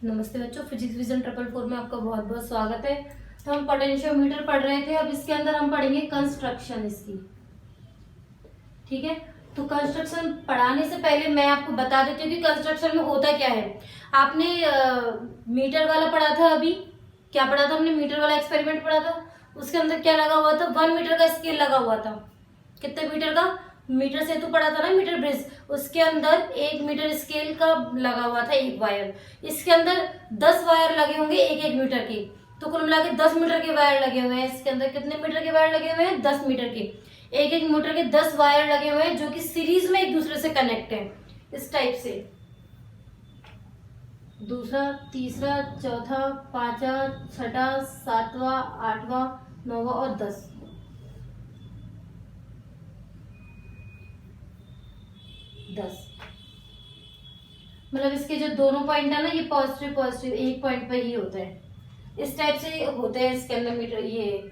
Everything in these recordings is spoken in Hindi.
नमस्ते बच्चों, फिजिक्स विजन 444 में आपका बहुत बहुत स्वागत है। तो हम पोटेंशियोमीटर पढ़ रहे थे। अब इसके अंदर हम पढ़ेंगे कंस्ट्रक्शन इसकी। ठीक है, तो कंस्ट्रक्शन पढ़ाने से पहले मैं आपको बता देती हूँ कि कंस्ट्रक्शन में होता क्या है। आपने मीटर वाला पढ़ा था। अभी क्या पढ़ा था हमने? मीटर वाला एक्सपेरिमेंट पढ़ा था। उसके अंदर क्या लगा हुआ था? 1 मीटर का स्केल लगा हुआ था। कितने मीटर का? मीटर सेतु पढ़ा था ना, मीटर ब्रिज। उसके अंदर 1 मीटर स्केल का लगा हुआ था एक वायर। इसके अंदर 10 वायर लगे होंगे एक एक मीटर के। तो कुल मिला के 10 मीटर के वायर लगे हुए हैं। इसके अंदर कितने मीटर के वायर लगे हुए हैं? 10 मीटर के। एक एक मीटर के 10 वायर लगे हुए हैं जो कि सीरीज में एक दूसरे से कनेक्ट है, इस टाइप से। दूसरा, तीसरा, चौथा, पांचवा, छठा, सातवां, आठवां, नौवां और 10। मतलब इसके जो दोनों पॉइंट है ना, ये पॉजिटिव पॉजिटिव एक पॉइंट पे ही होता है। इस टाइप से होते हैं इसके अंदर मीटर। ये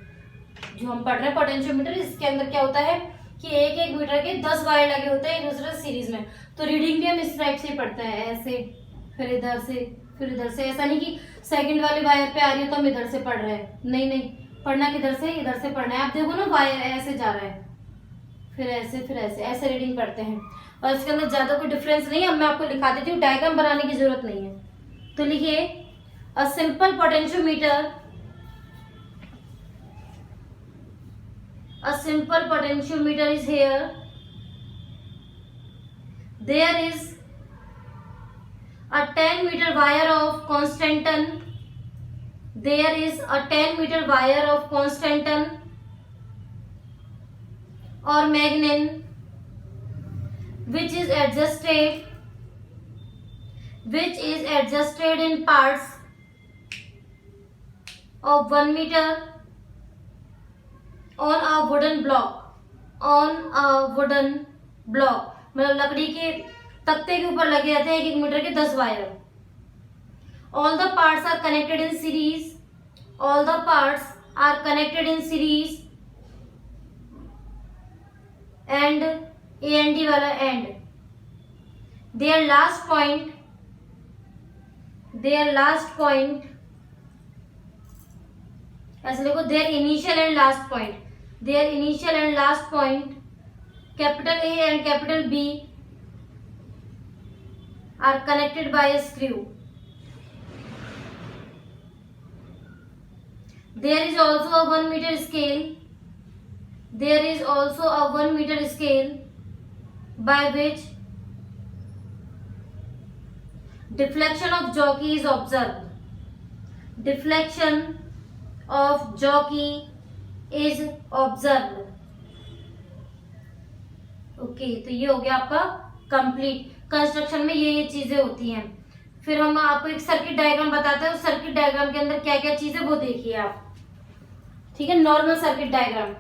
जो हम पढ़ रहे हैं पोटेंशियोमीटर, इसके अंदर क्या होता है कि एक एक मीटर के 10 वायर लगे होते हैं एक दूसरे सीरीज में। तो रीडिंग भी हम इस टाइप से पढ़ते हैं, ऐसे, फिर इधर से, फिर इधर से। ऐसा नहीं कि सेकंड वाले वायर पे आ रही हो तो हम इधर से पढ़ रहे हैं। नहीं नहीं, पढ़ना किधर से? इधर से पढ़ना है। आप देखो ना, वायर ऐसे जा रहा है, फिर ऐसे, फिर ऐसे, ऐसे रीडिंग पढ़ते हैं। और इसके अंदर ज्यादा कोई डिफरेंस नहीं है। अब मैं आपको लिखा देती हूँ, डायग्राम बनाने की जरूरत नहीं है। तो लिखिए, a simple potentiometer, a simple potentiometer is here. There is a 10 meter wire of constant ton. There is a 10 meter wire of constant ton or magnet which is adjusted in parts of 1 meter on a wooden block। मतलब लकड़ी के तख्ते के ऊपर लगे रहते हैं एक एक मीटर के 10 wire. All the parts are connected in series। All the parts are connected in series and A and D वाला end। Their last point ऐसे देखो, their initial and last point, capital A and capital B are connected by a screw। There is also a 1 meter scale by which deflection of jockey is observed। Okay, तो ये हो गया आपका कंप्लीट। कंस्ट्रक्शन में ये चीजें होती हैं। फिर हम आपको एक सर्किट डायग्राम बताते हैं। उस सर्किट डायग्राम के अंदर क्या क्या चीजें वो देखिए आप। ठीक है, नॉर्मल सर्किट डायग्राम।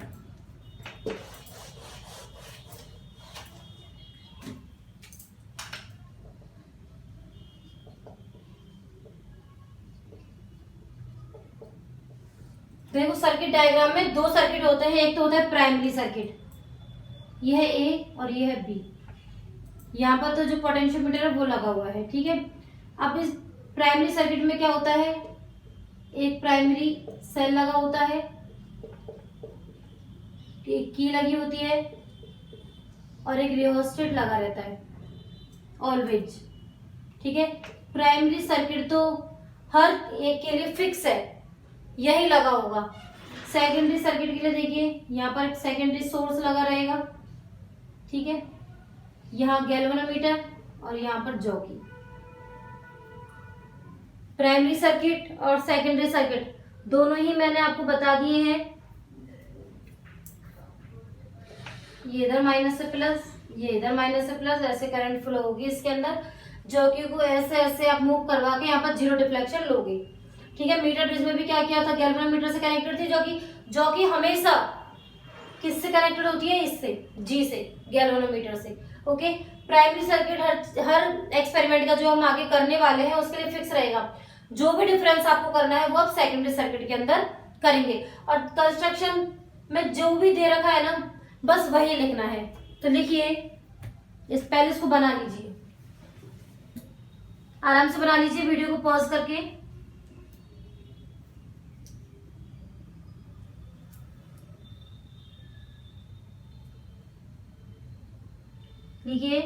देखो, सर्किट डायग्राम में 2 सर्किट होते हैं। एक तो होता है प्राइमरी सर्किट, यह है ए और यह है बी। यहाँ पर तो जो पोटेंशियोमीटर है वो लगा हुआ है। ठीक है, अब इस प्राइमरी सर्किट में क्या होता है, एक प्राइमरी सेल लगा होता है, एक की लगी होती है और एक रियोस्टेट लगा रहता है ऑलवेज। ठीक है, प्राइमरी सर्किट तो हर एक के लिए फिक्स है, यही लगा होगा। सेकेंडरी सर्किट के लिए देखिए, यहाँ पर सेकेंडरी सोर्स लगा रहेगा। ठीक है, यहाँ गैल्वेनोमीटर और यहाँ पर जॉकी। प्राइमरी सर्किट और सेकेंडरी सर्किट दोनों ही मैंने आपको बता दिए हैं। ये इधर माइनस से प्लस, ये इधर माइनस से प्लस, ऐसे करंट फ्लो होगी इसके अंदर। जॉकी को ऐसे ऐसे आप मूव करवा के यहाँ पर 0 डिफ्लेक्शन लोगे। ठीक है, मीटर ब्रिज में भी क्या किया था, गैल्वेनोमीटर से कनेक्टेड थी जॉकी हमेशा किससे कनेक्टेड होती है? इससे, जी से, गैल्वेनोमीटर से। ओके, प्राइमरी सर्किट हर एक्सपेरिमेंट का जो हम आगे करने वाले हैं उसके लिए फिक्स रहेगा। जो भी डिफरेंस आपको करना है वो आप सेकेंडरी सर्किट के अंदर करेंगे। और कंस्ट्रक्शन में जो भी दे रखा है ना, बस वही लिखना है। तो लिखिए, पहले इसको बना लीजिए। आराम से बना लीजिए वीडियो को पॉज करके। लिखिए,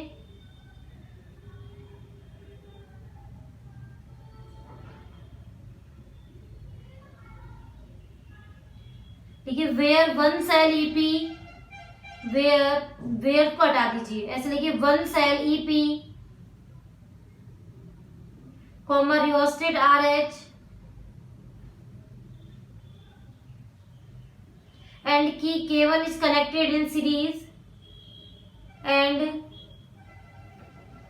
देखिए where one cell EP, where को हटा दीजिए, ऐसे लिखिए one cell EP comma rheostat RH and key K1 is connected in series and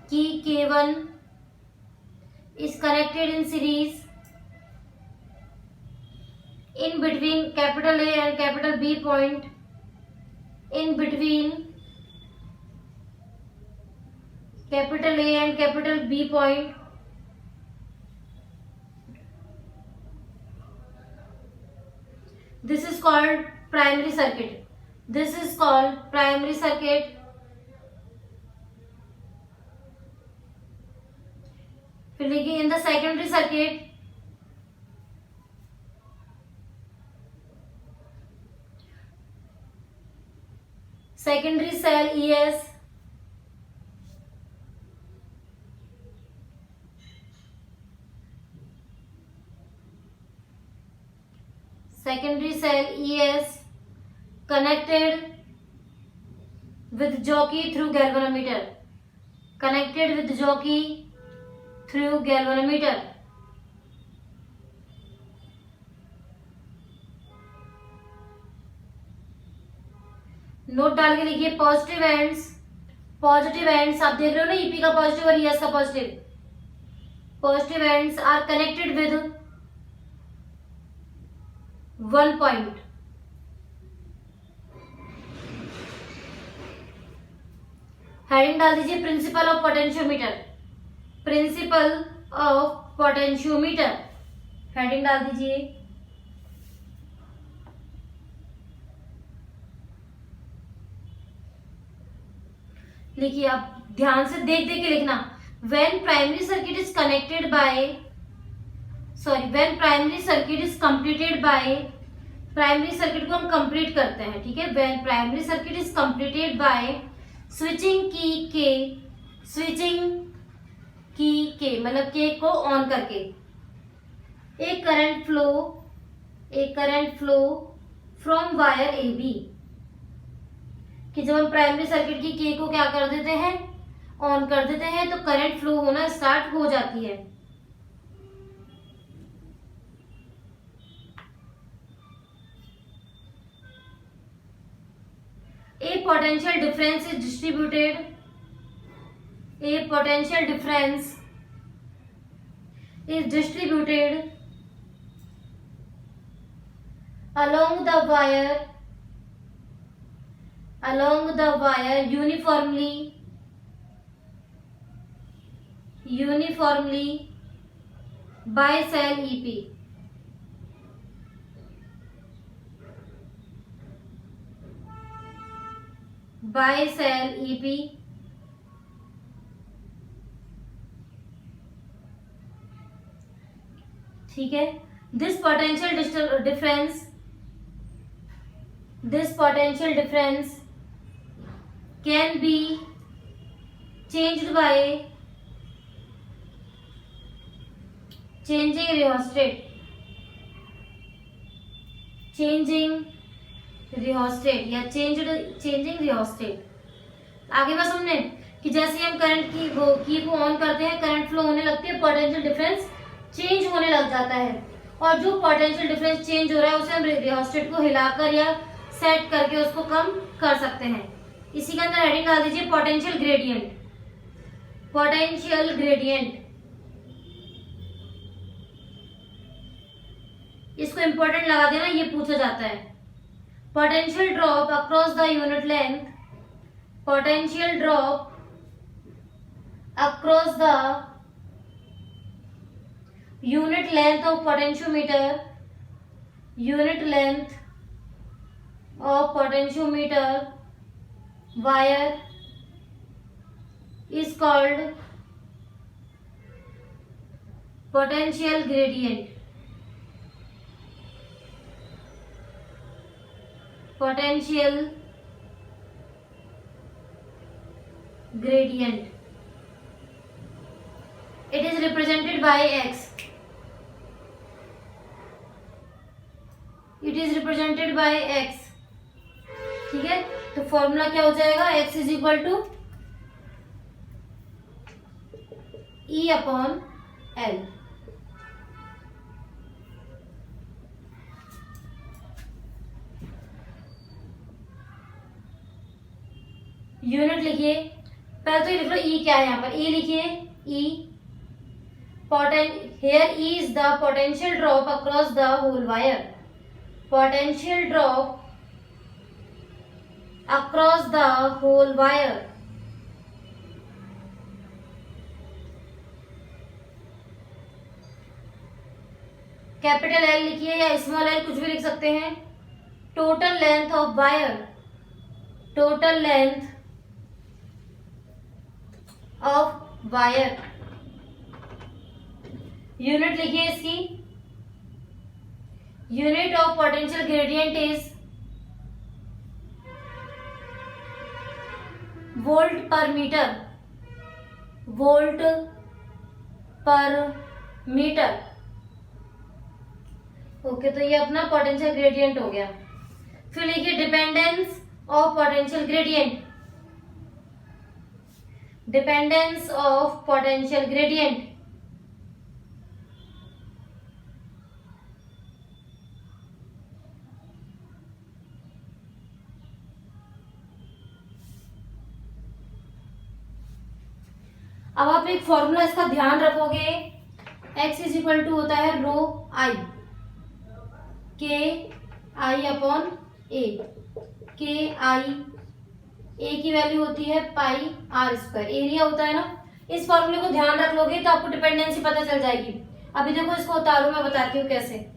key K1 is connected in series in between capital A and capital B point, in between capital A and capital B point, this is called primary circuit. This is called primary circuit. फिर लिखिए in the secondary circuit, secondary cell ES, secondary cell ES connected with jockey through galvanometer, connected with jockey through galvanometer. Note डाल के लिखिए पॉजिटिव एंड्स, पॉजिटिव एंड्स आप देख रहे हो ना, ईपी का पॉजिटिव और ईएस का positive, positive ends are connected with one point. Heading डाल दीजिए principle of potentiometer, principle of potentiometer, heading डाल दीजिए। लिखिए, आप ध्यान से देख देख के लिखना। When primary circuit is connected by, sorry, when primary circuit is completed by, primary circuit को हम कंप्लीट करते हैं, ठीक है। When primary circuit is completed by switching की के, स्विचिंग की के मतलब के को ऑन करके, एक current flow from wire A B, कि जब हम प्राइमरी सर्किट की के को क्या कर देते हैं, ऑन कर देते हैं, तो करंट फ्लो होना स्टार्ट हो जाती है। A potential difference is distributed, a potential difference is distributed along the wire uniformly by cell EP, by cell EP, ठीक है। This potential difference can be changed by changing rheostat या changing rheostat। आगे बस हमने कि जैसे हम करंट की को ऑन करते हैं, करंट फ्लो होने लगती है, पोटेंशियल डिफरेंस चेंज होने लग जाता है, और जो पोटेंशियल डिफरेंस चेंज हो रहा है उसे हम रियोस्टेट को हिलाकर या सेट करके उसको कम कर सकते हैं। इसी के अंदर हेडिंग डाल दीजिए पोटेंशियल ग्रेडियंट, पोटेंशियल ग्रेडियंट। इसको इंपॉर्टेंट लगा देना, ये पूछा जाता है। Potential drop across the unit length, potential drop across the unit length of potentiometer, unit length of potentiometer wire is called potential gradient, potential gradient, it is represented by x, it is represented by x, ठीक है। तो फॉर्मूला क्या हो जाएगा, x is equal to E upon L। Unit लिखिए, पहले तो ये लिख लो E क्या है, यहाँ पर E लिखिए, E here E is the potential drop across the whole wire, potential drop across the whole wire, capital L लिखिए या स्मॉल l कुछ भी लिख सकते हैं। Total length of wire, total length of wire, unit लिखिए इसकी, unit of potential gradient is volt पर मीटर, वोल्ट पर मीटर। ओके, तो ये अपना पोटेंशियल ग्रेडियंट हो गया। फिर लिखिए dependence of potential gradient, dependence of potential gradient, अब आप एक फॉर्मूला इसका ध्यान रखोगे, x इज इक्वल टू होता है रो आई, के आई अपॉन ए, के आई ए की वैल्यू होती है पाई आर स्क्वायर, एरिया होता है ना। इस फॉर्मूले को ध्यान रख लोगे तो आपको डिपेंडेंसी पता चल जाएगी। अभी देखो इसको उतारो, मैं बताती हूँ कैसे।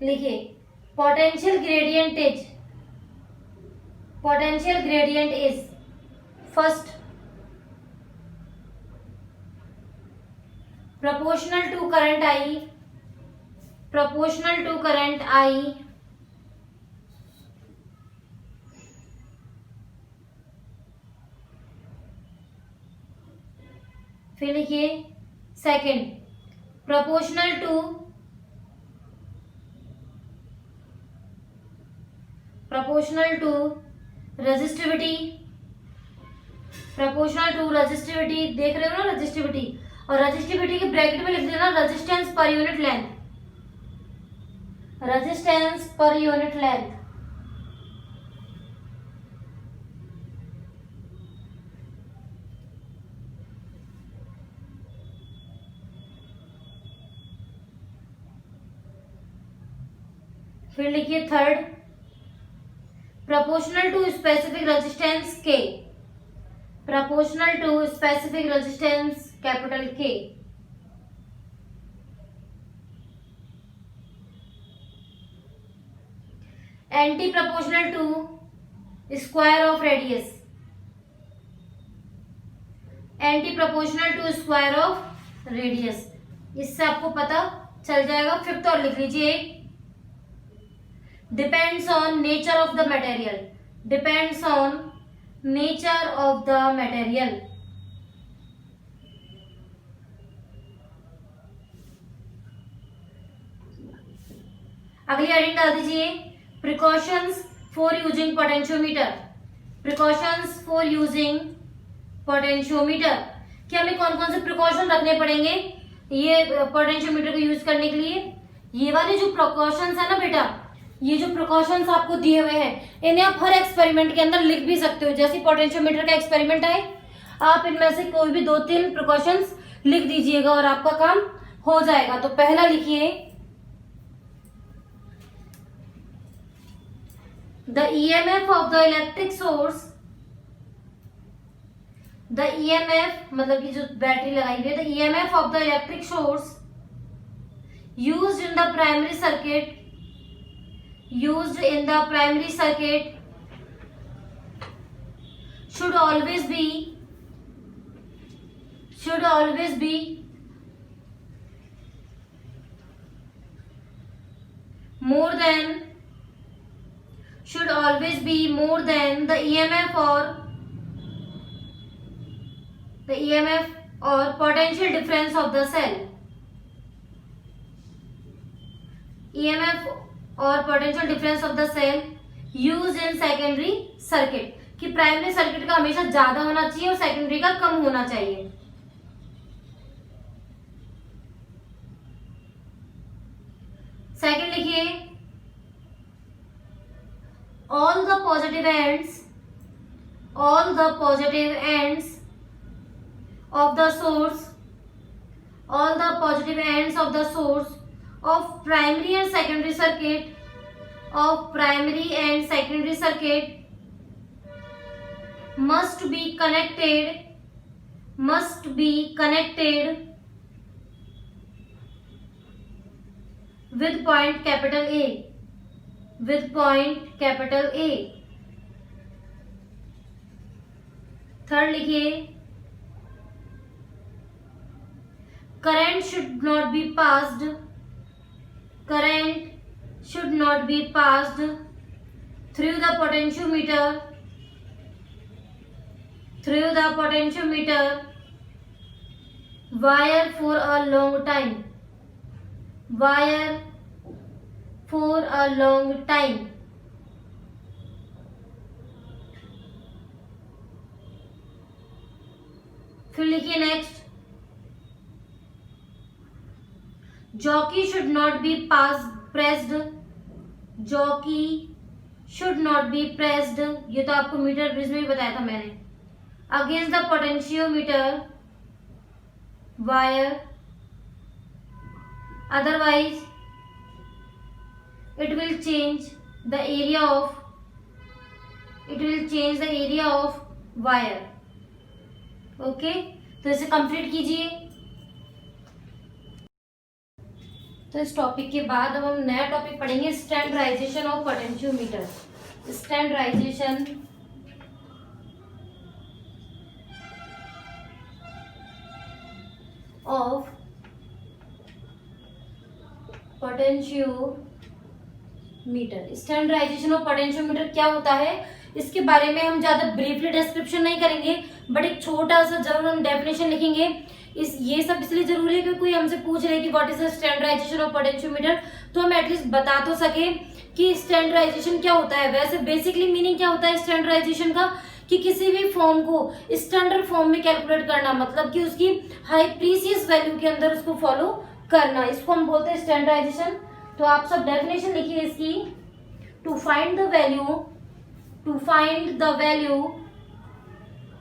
लिखिए potential gradient is, potential gradient is first proportional to current I, proportional to current I, फिर लिखिए second proportional to resistivity, proportional to resistivity, देख रहे हो ना resistivity, और रेजिस्टिविटी के ब्रैकेट में लिख देना resistance per unit length, resistance per unit length. फिर लिखिए third proportional to specific resistance के, proportional to specific resistance capital K, anti proportional to square of radius, anti proportional to square of radius। इससे आपको पता चल जाएगा। फिफ्थ और लिख लीजिए depends on nature of the material, depends on nature of the material. अगली हेडिंग डाल दीजिए precautions for using potentiometer, precautions for using potentiometer. कि हमें कौन कौन से प्रिकॉशन रखने पड़ेंगे ये पोटेंशियोमीटर को यूज करने के लिए। ये वाले जो प्रिकॉशंस है ना बेटा, ये जो प्रिकॉशंस आपको दिए हुए हैं इन्हें आप हर एक्सपेरिमेंट के अंदर लिख भी सकते हो। जैसे पोटेंशियोमीटर का एक्सपेरिमेंट है, आप इनमें से कोई भी 2-3 प्रिकॉशंस लिख दीजिएगा और आपका काम हो जाएगा। तो पहला लिखिए the EMF of the electric source, the EMF मतलब कि जो बैटरी लगाई हुई है, the EMF of the electric source used in the primary circuit, used in the primary circuit should always be more than the EMF or potential difference of the cell. EMF और potential difference of the cell use in secondary circuit, कि प्राइमरी सर्किट का हमेशा ज्यादा होना चाहिए और सेकेंडरी का कम होना चाहिए. सेकेंड लिखिए, all the positive ends of the source of primary and secondary circuit must be connected with point capital A. Third लिखिए, current should not be passed through the potentiometer wire for a long time. फिर लिखिए next, jockey should not be pressed. ये तो आपको मीटर ब्रिज में ही बताया था मैंने. Against the potentiometer wire, otherwise it will change the area of wire. Okay, तो इसे कंप्लीट कीजिए. तो इस टॉपिक के बाद अब हम नया टॉपिक पढ़ेंगे, standardization of potentiometer. Standardization of potentiometer. Standardization of potentiometer क्या होता है, इसके बारे में हम ज्यादा ब्रीफली डिस्क्रिप्शन नहीं करेंगे, बट एक छोटा सा जरूर हम डेफिनेशन लिखेंगे. ये सब इसलिए जरूरी है क्योंकि कोई हमसे पूछ रहे कि what is the standardisation of potentiometer, तो हम एटलीस्ट बता तो सके कि स्टैंडर्डाइजेशन क्या होता है. वैसे बेसिकली मीनिंग क्या होता है स्टैंडर्डाइजेशन का, कि किसी भी फॉर्म को स्टैंडर्ड फॉर्म में कैलकुलेट करना, मतलब कि उसकी हाई प्रीसियस वैल्यू के अंदर उसको फॉलो करना, इसको हम बोलते हैं स्टैंडर्डाइजेशन. तो आप सब डेफिनेशन लिखिए इसकी. To find the value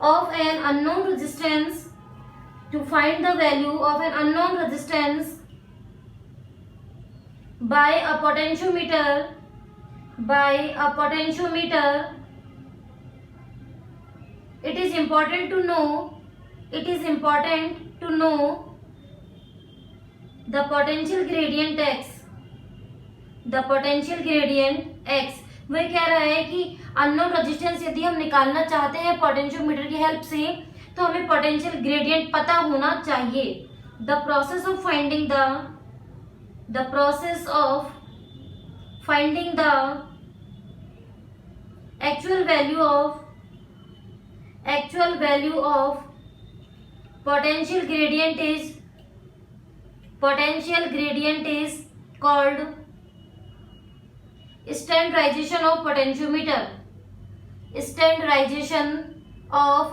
of an unknown resistance by a potentiometer, it is important to know the potential gradient x. वह कह रहा है कि अननोन रेजिस्टेंस यदि हम निकालना चाहते हैं पोटेंशियोमीटर की हेल्प से, तो हमें पोटेंशियल ग्रेडियंट पता होना चाहिए. The process of finding the actual value of potential gradient is called standardization of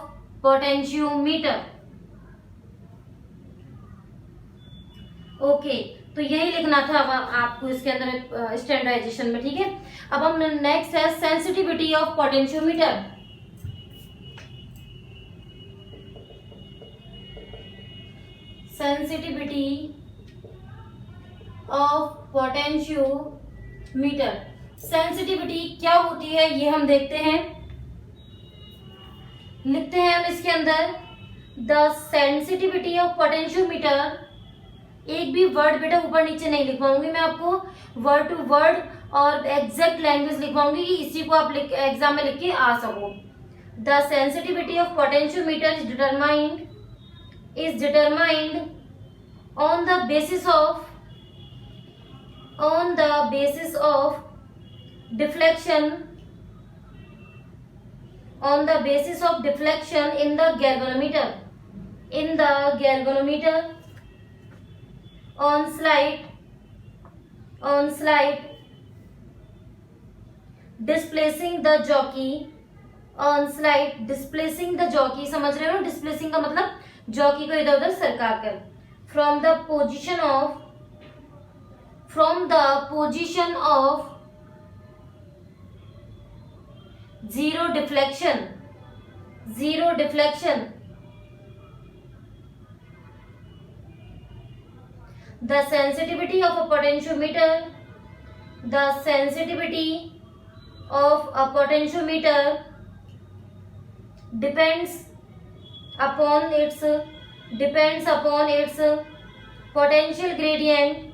potentiometer. Okay, तो यही लिखना था अब आपको इसके अंदर स्टैंडर्डाइजेशन में. ठीक है, अब हम नेक्स्ट है sensitivity of potentiometer. Sensitivity of potentiometer. Sensitivity क्या होती है ये हम देखते हैं. लिखते हैं हम इसके अंदर, द सेंसिटिविटी ऑफ पोटेंशियोमीटर. एक भी वर्ड बेटा ऊपर नीचे नहीं लिखवाऊंगी मैं आपको, वर्ड टू वर्ड और एग्जैक्ट लैंग्वेज लिखवाऊंगी कि इसी को आप एग्जाम में लिख के आ सको। The sensitivity of potentiometer is determined on the basis of deflection in the galvanometer on slide displacing the jockey समझ रहे हो? डिस्प्लेसिंग का मतलब जॉकी को इधर उधर सरका कर from the position of zero deflection. The sensitivity of a potentiometer depends upon its potential gradient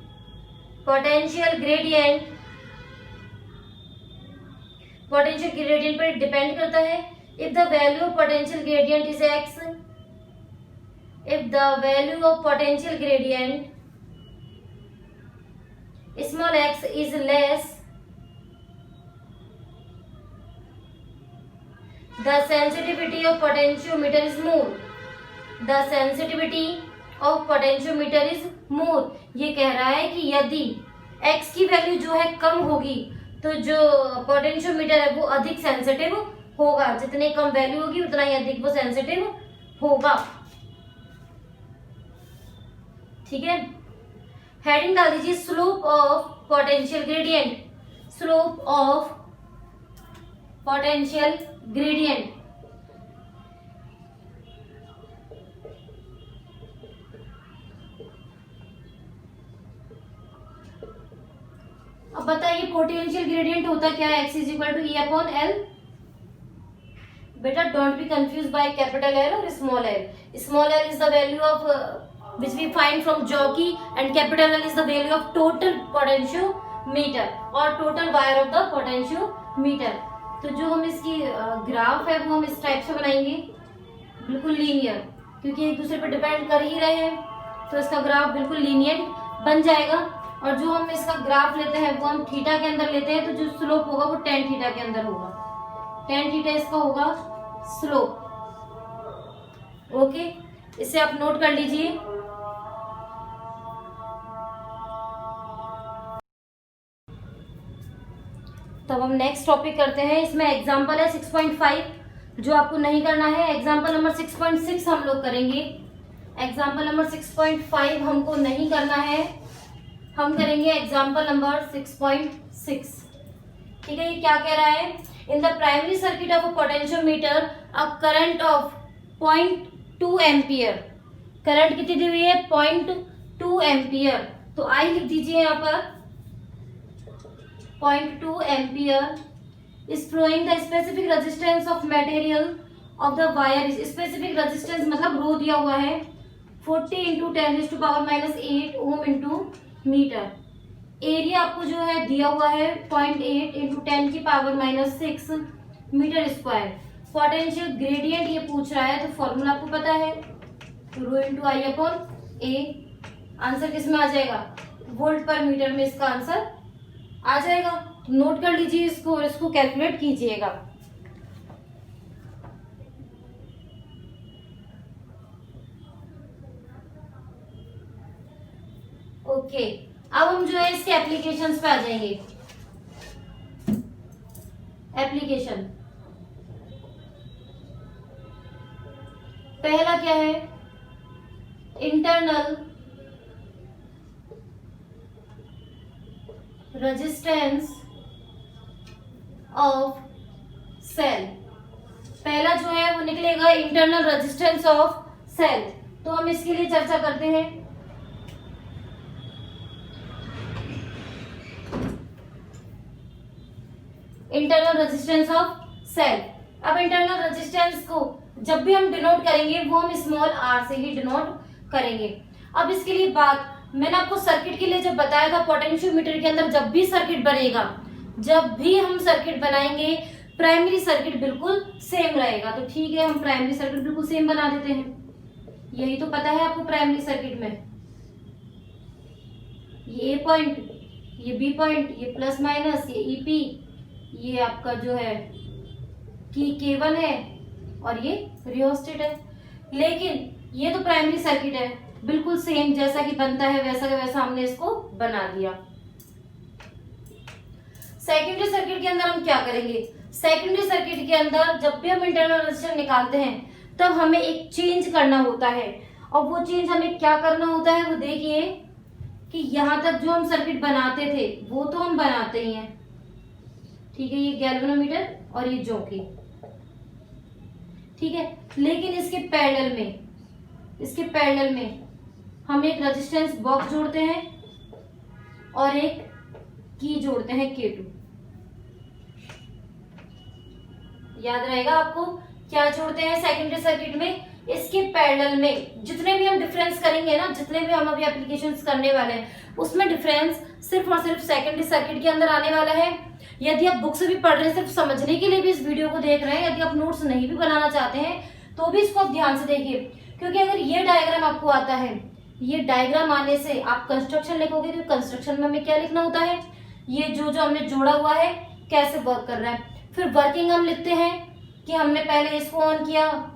पर डिपेंड करता है। if the value of potential gradient is x, small x is less, the sensitivity of potentiometer is more. ये कह रहा है कि यदि x की वैल्यू जो है कम होगी तो जो पोटेंशियोमीटर है वो अधिक सेंसिटिव होगा। जितनी कम वैल्यू होगी उतना ही अधिक वो सेंसिटिव होगा। ठीक है, हेडिंग डाल दीजिए स्लोप ऑफ पोटेंशियल ग्रेडियंट। अब बताइए पोटेंशियल ग्रेडियंट होता क्या है? x is equal to E/L। बेटा don't be confuse by capital L और small l। Small l is the value of which we find from jockey and capital L is the value of total potentiometer और total wire of the potentiometer. तो जो हम इसकी ग्राफ है वो हम इस टाइप से बनाएंगे, बिल्कुल लीनियर, क्योंकि एक दूसरे पर डिपेंड कर ही रहे हैं तो इसका ग्राफ बिल्कुल लीनियर बन जाएगा। और जो हम इसका ग्राफ लेते हैं वो हम थीटा के अंदर लेते हैं, तो जो स्लोप होगा वो tan थीटा के अंदर होगा। tan थीटा इसका होगा स्लोप। ओके, इसे आप नोट कर लीजिए। तब हम नेक्स्ट टॉपिक करते हैं। इसमें एग्जांपल है 6.5 जो आपको नहीं करना है। एग्जांपल नंबर 6.6 हम लोग करेंगे। एग्जांपल नंबर 6.5 हमको नहीं करना है, हम करेंगे एग्जाम्पल नंबर 6.6। ठीक है, ये क्या कह रहा है? इन the primary circuit of a potentiometer a current of 0.2 ampere. Current कितनी दी हुई है? 0.2 एम्पियर। तो आई लिख दीजिए यहाँ पर 0.2 ampere is flowing the specific resistance of material of the wire. Specific resistance मतलब रो दिया हुआ है 40 into 10⁻⁸ ohm into metre. Area आपको जो है दिया हुआ है 0.8 into 10⁻⁻6 metre square. Potential gradient ये पूछ रहा है तो फॉर्मूला आपको पता है, रो इंटू I/A। आंसर किस में आ जाएगा? वोल्ट पर मीटर में इसका आंसर आ जाएगा। नोट कर लीजिए इसको और इसको कैलकुलेट कीजिएगा। ओके, अब हम जो है इसके एप्लीकेशंस पे आ जाएंगे। एप्लीकेशन पहला क्या है? Internal resistance of cell. पहला जो है वो निकलेगा इंटरनल रेजिस्टेंस ऑफ सेल। तो हम इसके लिए चर्चा करते हैं। Internal resistance of cell. अब इंटरनल रेजिस्टेंस को जब भी हम डिनोट करेंगे वो हम स्मॉल r से ही डिनोट करेंगे। अब इसके लिए बात मैंने आपको सर्किट के लिए जब बताया था, पोटेंशियोमीटर के अंदर जब भी सर्किट बनेगा जब भी हम सर्किट बनाएंगे प्राइमरी सर्किट बिल्कुल सेम रहेगा। तो ठीक है, हम प्राइमरी सर्किट बिल्कुल सेम बना देते हैं। यही तो पता है आपको प्राइमरी सर्किट में, ये ए पॉइंट, ये बी पॉइंट, ये प्लस माइनस, ये ईपी, ये आपका जो है की K1 है और ये रियोस्टेट है। लेकिन ये तो प्राइमरी सर्किट है, बिल्कुल सेम जैसा कि बनता है वैसा का वैसा हमने इसको बना दिया। सेकेंडरी सर्किट के अंदर हम क्या करेंगे? सेकेंडरी सर्किट के अंदर जब भी हम इंटरनल रेजिस्टेंस निकालते हैं तब हमें एक चेंज करना होता है। और वो चेंज हमें क्या करना होता है वो देखिए कि यहाँ तक जो हम सर्किट बनाते थे वो तो हम बनाते ही हैं, ठीक है, ये गैल्वेनोमीटर और ये जॉकी, ठीक है। लेकिन इसके पैरेलल में हम एक रेजिस्टेंस बॉक्स जोड़ते हैं और एक की जोड़ते हैं K2। याद रहेगा आपको क्या जोड़ते हैं सेकेंडरी सर्किट में? इसके पैरेलल में जितने भी हम डिफरेंस करेंगे ना, जितने भी हम अभी एप्लीकेशंस करने वाले हैं उसमें डिफरेंस सिर्फ और सिर्फ सेकेंडरी सर्किट के अंदर आने वाला है। यदि आप बुक से भी पढ़ रहे हैं, सिर्फ समझने के लिए भी इस वीडियो को देख रहे हैं, यदि आप नोट्स नहीं भी बनाना चाहते हैं तो भी इसको आप ध्यान से देखिए, क्योंकि अगर ये डायग्राम आपको आता है, ये डायग्राम आने से आप कंस्ट्रक्शन लिखोगे तो कंस्ट्रक्शन में हमें क्या लिखना होता है, ये जो हमने जोड़ा हुआ है कैसे वर्क कर रहा है। फिर वर्किंग हम लिखते हैं कि हमने पहले इसको ऑन किया,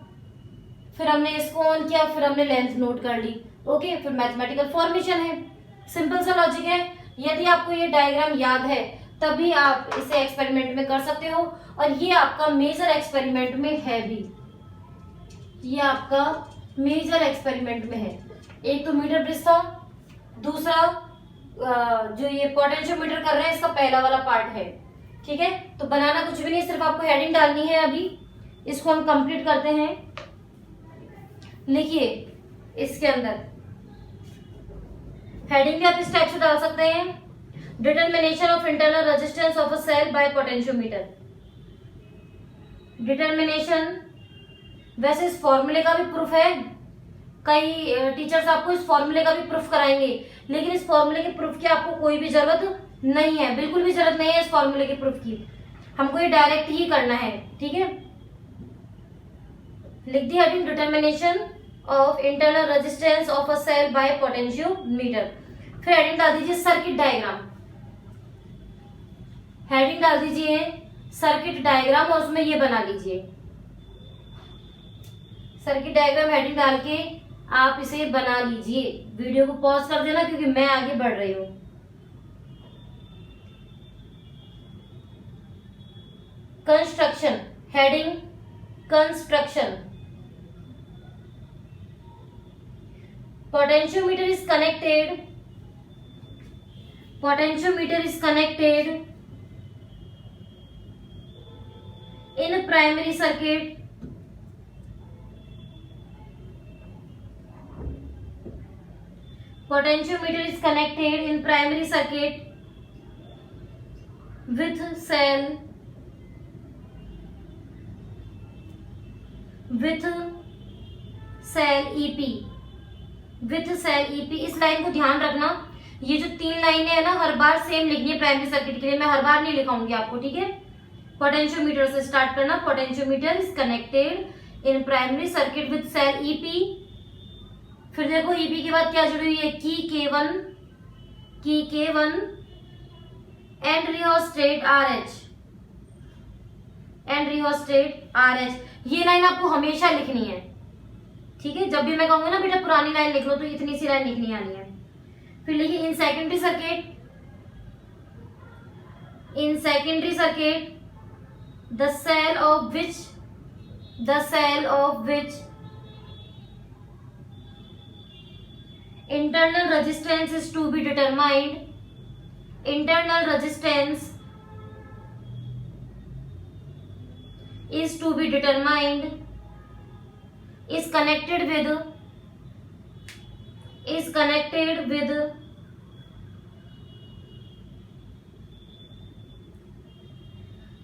फिर हमने इसको ऑन किया, फिर हमने लेंथ नोट कर ली, ओके। फिर मैथमेटिकल फॉर्मेशन है, सिंपल सा लॉजिक है। यदि आपको ये डायग्राम याद है तभी आप इसे एक्सपेरिमेंट में कर सकते हो, और ये आपका मेजर एक्सपेरिमेंट में है भी, ये आपका मेजर एक्सपेरिमेंट में है। एक तो मीटर ब्रिज था, दूसरा जो ये पोटेंशियोमीटर कर रहे हैं इसका पहला वाला पार्ट है, ठीक है। तो बनाना कुछ भी नहीं, सिर्फ आपको हेडिंग डालनी है। अभी इसको हम कंप्लीट करते हैं। लिखिए इसके अंदर हेडिंग भी आप इस टाइप से डाल सकते हैं, determination of internal resistance of a cell by potentiometer. Determination, वैसे इस फॉर्मूले का भी प्रूफ है, कई टीचर्स आपको इस फॉर्मूले का भी प्रूफ कराएंगे, लेकिन इस फॉर्मूले के प्रूफ की आपको कोई भी जरूरत नहीं है, बिल्कुल भी जरूरत नहीं है इस फॉर्मूले के प्रूफ की, हमको ये डायरेक्ट ही करना है, ठीक है। लिख दिया heading, determination of internal resistance of a cell by potentiometer. फिर हेडिंग डाल दीजिए सर्किट डायग्राम, हेडिंग डाल दीजिए सर्किट डायग्राम और उसमें ये बना लीजिए सर्किट डायग्राम। हेडिंग डाल के आप इसे बना लीजिए। वीडियो को पॉज कर देना क्योंकि मैं आगे बढ़ रही हूँ। Construction, heading construction. Potentiometer is connected in a primary circuit potentiometer is connected in primary circuit with cell EP, with cell EP. इस लाइन को ध्यान रखना, ये जो 3 लाइनें है ना हर बार सेम लिखनी है प्राइमरी सर्किट के लिए, मैं हर बार नहीं लिखाऊंगी आपको, ठीक है। पोटेंशियोमीटर से स्टार्ट करना, potentiometer is connected in primary circuit with cell EP. फिर देखो ईपी के बाद क्या जुड़ी हुई है, की K1 एंड रियोस्टेट RH। ये लाइन आपको हमेशा लिखनी है, ठीक है। जब भी मैं कहूंगी ना बेटा पुरानी लाइन लिख लो तो इतनी सी लाइन लिखनी आनी है। फिर लिखिए in secondary circuit the cell of which internal resistance is to be determined, internal resistance is to be determined, is connected with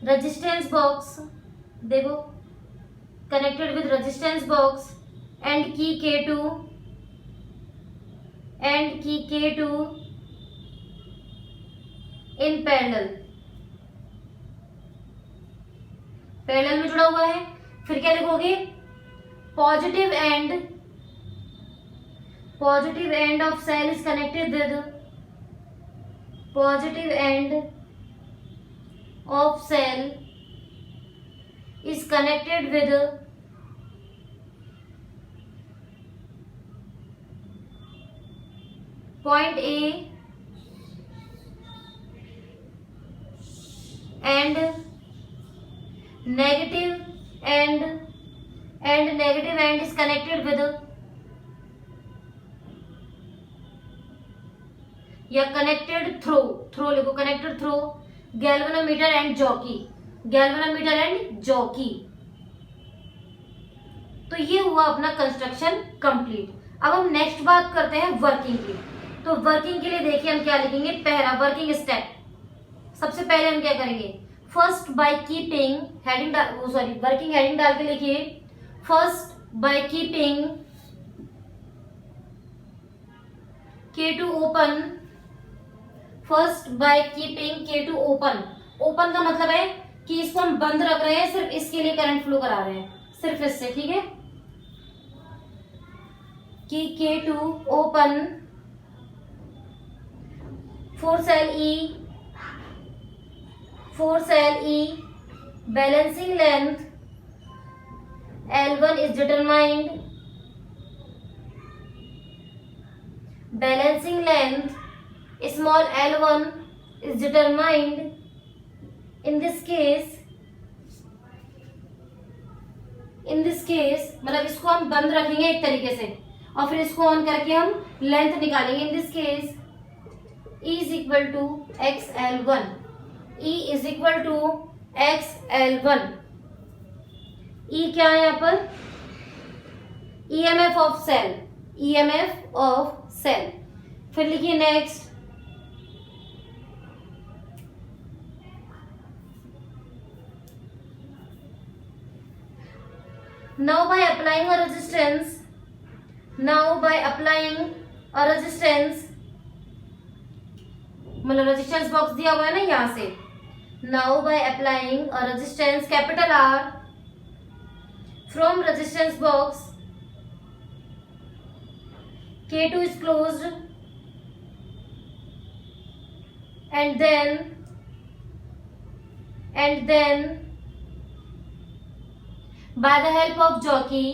resistance box, देखो connected with resistance box and key K2 in parallel, parallel में जुड़ा हुआ है। फिर क्या लिखोगे, positive end of cell is connected with, positive end of cell is connected with point A and negative end is connected with, या कनेक्टेड थ्रो लिखो, connected through galvanometer and jockey. तो ये हुआ अपना कंस्ट्रक्शन कंप्लीट। अब हम नेक्स्ट बात करते हैं वर्किंग की। तो वर्किंग के लिए देखिए हम क्या लिखेंगे, पहला वर्किंग स्टेप। सबसे पहले हम क्या करेंगे, first by keeping heading working heading डाल के लिखिए, first by keeping K2 open, first by keeping K2 open. Open का मतलब है कि इसको हम बंद रख रहे हैं, सिर्फ इसके लिए करंट फ्लो करा रहे हैं, सिर्फ इससे, ठीक है। कि K2 open for cell E balancing length L1 is determined, balancing length small L1 is determined। in this case मतलब इसको हम बंद रखेंगे एक तरीके से और फिर इसको ऑन करके हम लेंथ निकालेंगे। In this case E is equal to XL1, E is equal to XL1। E क्या है यहाँ पर, EMF ऑफ सेल। फिर लिखिए next, now by applying a resistance मतलब रेजिस्टेंस बॉक्स दिया हुआ है ना यहाँ से, now by applying a resistance capital R from resistance box K2 is closed and then by the help of jockey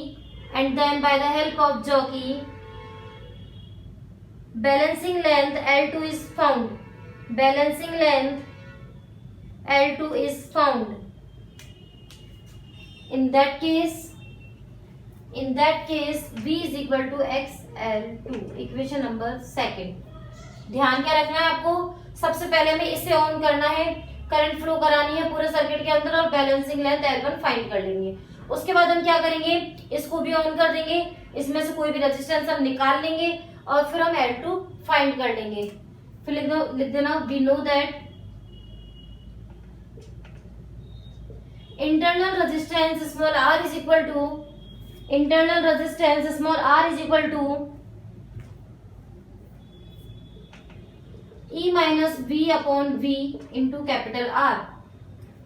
balancing length L2 is found, in that case V is equal to XL2, equation number second. ध्यान क्या रखना है आपको, सबसे पहले हमें इसे ऑन करना है, करंट फ्लो करानी है पूरे सर्किट के अंदर और बैलेंसिंग लेंथ L1 फाइंड कर लेंगे। उसके बाद हम क्या करेंगे, इसको भी ऑन कर देंगे, इसमें से कोई भी रेजिस्टेंस हम निकाल लेंगे और फिर हम L2 फाइंड कर लेंगे। फिर लिख देना we know that internal resistance small r is equal to E minus V upon V into capital R,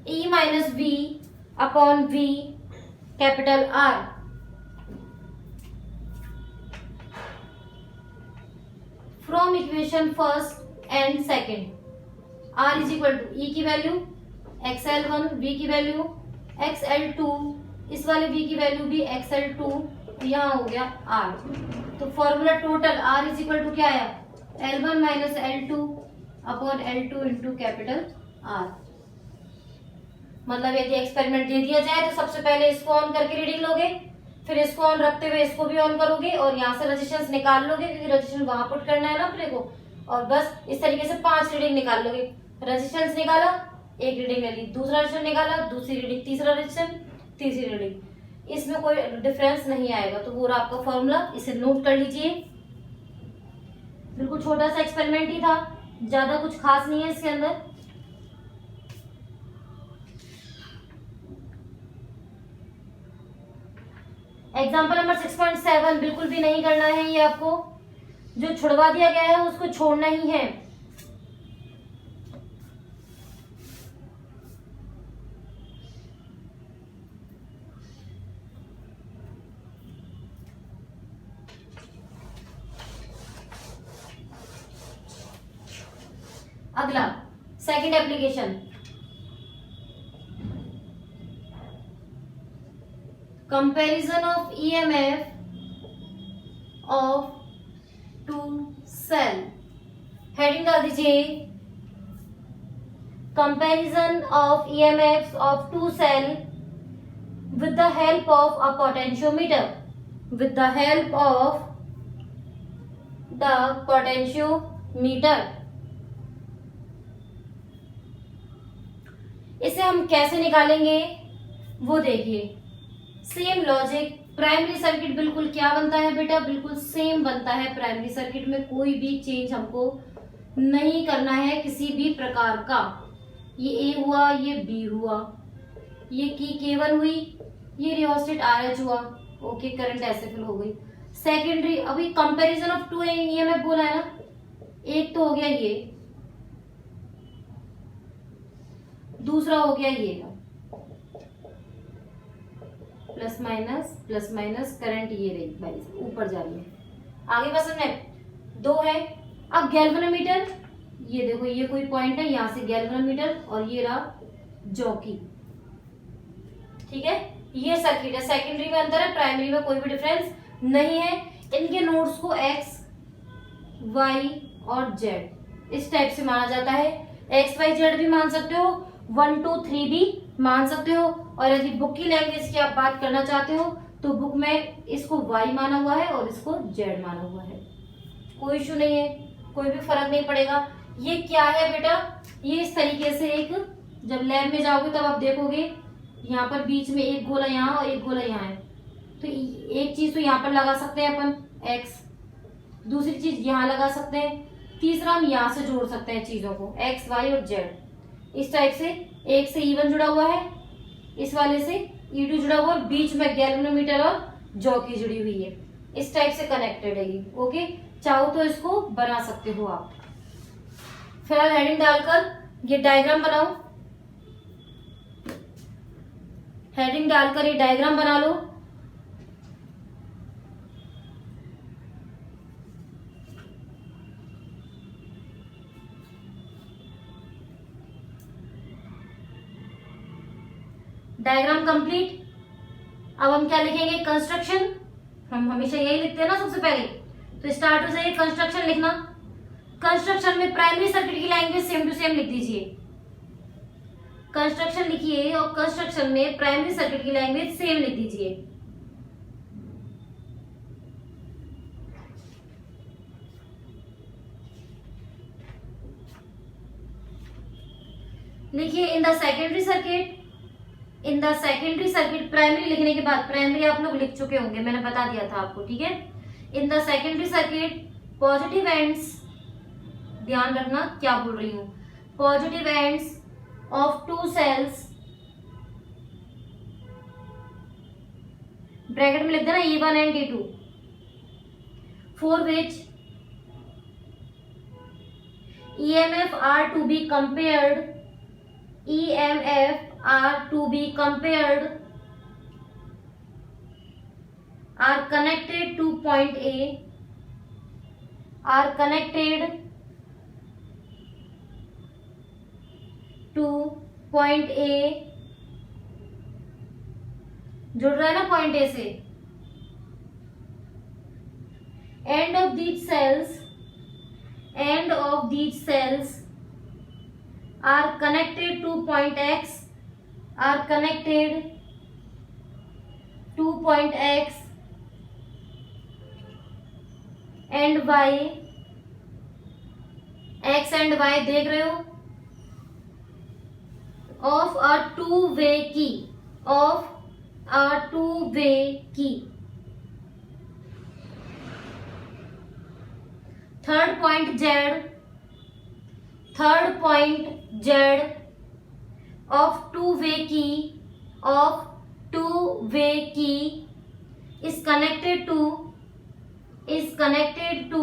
E minus V upon V capital R। From equation first and second, R is equal to E की वैल्यू XL1, V की वैल्यू XL2, इस वाले V की वैल्यू भी XL2, यहाँ हो गया R। तो formula total R is equal to क्या आया, L1 minus L2 upon L2 into capital R। मतलब यदि एक्सपेरिमेंट दे दिया जाए तो सबसे पहले इसको ऑन करके रीडिंग लोगे, फिर इसको ऑन रखते हुए इसको भी ऑन करोगे और यहाँ से रेजिस्टेंस निकाल लोगे क्योंकि रेजिस्टेंस वहां पुट करना है ना अपने को, और बस इस तरीके से 5 रीडिंग निकाल लोगे। रेजिस्टेंस निकाला, एक रीडिंग ले ली, दूसरा रेजिस्टेंस निकाला, दूसरी रीडिंग, तीसरा रेजिस्टेंस, तीसरी रीडिंग, इसमें कोई डिफरेंस नहीं आएगा। तो पूरा आपका फॉर्मूला इसे नोट कर लीजिए। बिल्कुल छोटा सा एक्सपेरिमेंट ही था, ज्यादा कुछ खास नहीं है इसके अंदर। एग्जाम्पल नंबर 6.7 बिल्कुल भी नहीं करना है ये आपको, जो छुड़वा दिया गया है उसको छोड़ना ही है। अगला second application, comparison of EMF of two cell. Heading डाल दीजिए, comparison of EMF of two cell with the help of a potentiometer, with the help of the potentiometer। इसे हम कैसे निकालेंगे वो देखिए। सेम लॉजिक, प्राइमरी सर्किट बिल्कुल क्या बनता है बेटा, बिल्कुल सेम बनता है। प्राइमरी सर्किट में कोई भी चेंज हमको नहीं करना है किसी भी प्रकार का। ये ए हुआ, ये बी हुआ, ये की केवन हुई, ये रियोस्टेट आरएच हुआ। ओके, करंट ऐसे फिल हो गई। सेकेंडरी, अभी कंपैरिजन ऑफ टू ईएमएफ बोला है ना, एक तो हो गया ये, दूसरा हो गया ये, प्लस माइनस करंट ये रही भाई ऊपर जा रही है। आगे का समझ में दो है। अब गैल्वेनोमीटर, ये देखो ये कोई पॉइंट है, यहां से गैल्वेनोमीटर और ये रहा जॉकी। ठीक है, ये सर्किट है। सेकेंडरी में अंतर है, प्राइमरी में कोई भी डिफरेंस नहीं है। इनके नोड्स को एक्स, वाई और जेड इस टाइप से माना जाता है। एक्स वाई जेड भी मान सकते हो, 1 2 3 भी मान सकते हो। और यदि बुक की लैंग्वेज की आप बात करना चाहते हो तो बुक में इसको वाई माना हुआ है और इसको जेड माना हुआ है। कोई इशू नहीं है, कोई भी फर्क नहीं पड़ेगा। ये क्या है बेटा, ये इस तरीके से एक, जब लैब में जाओगे तब आप देखोगे यहाँ पर बीच में एक गोला यहाँ और एक गोला यहाँ है। तो एक चीज तो यहाँ पर लगा सकते हैं अपन x, दूसरी चीज यहाँ लगा सकते हैं, तीसरा हम यहाँ से जोड़ सकते हैं चीजों को x, y और z। इस टाइप से एक से E1 जुड़ा हुआ है, इस वाले से E2 जुड़ा हुआ, और बीच में गैल्वेनोमीटर और जॉकी जुड़ी हुई है। इस टाइप से कनेक्टेड है ये। ओके, चाहो तो इसको बना सकते हो आप। फिलहाल हेडिंग डालकर ये डायग्राम बनाओ, हेडिंग डालकर ये डायग्राम बना लो। Diagram complete. अब हम क्या लिखेंगे, कंस्ट्रक्शन। हम हमेशा यही लिखते हैं ना सबसे पहले, तो स्टार्ट हो जाइए कंस्ट्रक्शन लिखना। कंस्ट्रक्शन में प्राइमरी सर्किट की लैंग्वेज सेम टू सेम लिख दीजिए। कंस्ट्रक्शन लिखिए और कंस्ट्रक्शन में प्राइमरी सर्किट की लैंग्वेज सेम लिख दीजिए। लिखिए in the secondary circuit, in the secondary circuit. Primary लिखने के बाद, प्राइमरी आप लोग लिख चुके होंगे, मैंने बता दिया था आपको। ठीक है, in the secondary circuit positive ends, ध्यान रखना क्या बोल रही हूं, positive ends of two cells, bracket में लिख देना E1 and E2, for which EMF are to be compared, EMF are to be compared, are connected to point A, are connected to point A, जुड़ रहा है ना पॉइंट ए से। End of these cells, end of these cells are connected to point X, are connected to point X and Y. X and Y देख रहे हो, of a two-way key, of a two-way key। third point Z, third point Z of two-way key, of two-way key is connected to, is connected to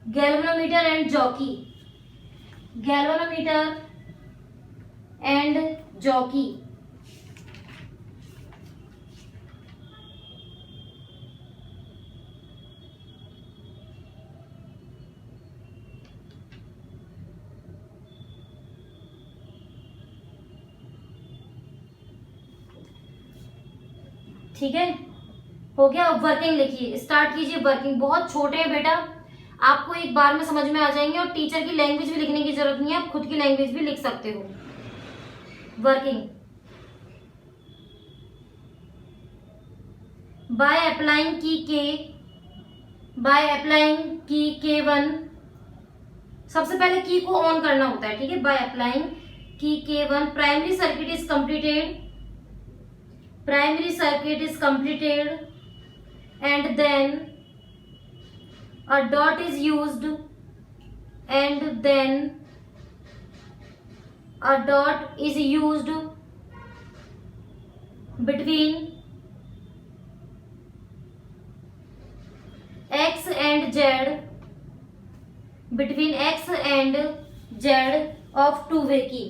galvanometer and jockey, galvanometer and jockey। ठीक है, हो गया। अब वर्किंग लिखिए, स्टार्ट कीजिए वर्किंग। बहुत छोटे हैं बेटा, आपको एक बार में समझ में आ जाएंगे, और टीचर की लैंग्वेज भी लिखने की जरूरत नहीं है, आप खुद की लैंग्वेज भी लिख सकते हो। वर्किंग, बाय अप्लाइंग की K1, सबसे पहले की को ऑन करना होता है, ठीक है। बाय अप्लाइंग की K1 primary circuit is completed and then a dot is used between x and z of two-way key।